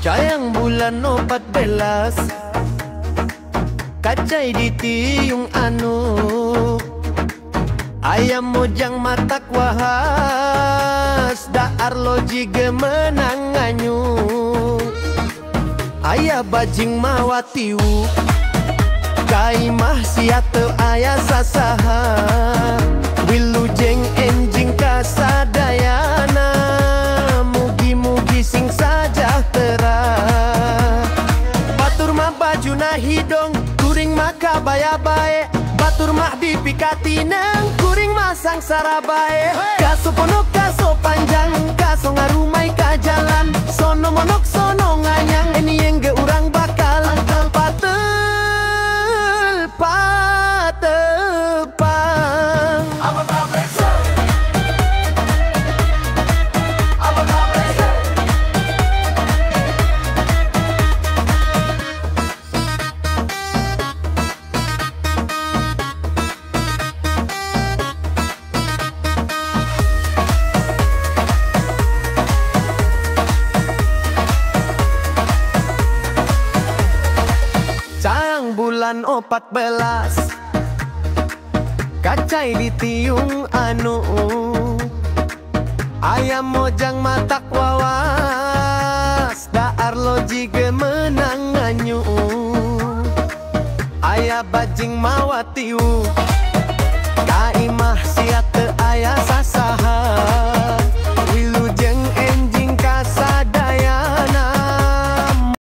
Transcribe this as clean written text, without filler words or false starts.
Cayang bulan 14 kacai di tiung anu ayam mojang matak wahas daar loji gemenanganyu ayah bajing mawatiu kaimah siate ayah sasaha wilujeng enjing kasadayana mugi-mugi sing sajahtera batur mah bajuna hidong kuring maka baya bae batur mah dipikati neng kuring mah sangsara bae kaso ponok kaso panjang kaso ngarumai ka jalan sono monok sono nganyang ini yang ge urang bakal patepang bulan 14 kacai di tiung anu ayam mojang matak wawas daar loji gemenanganyu ayah bajing mawatiu kaimah siate ayah sasaha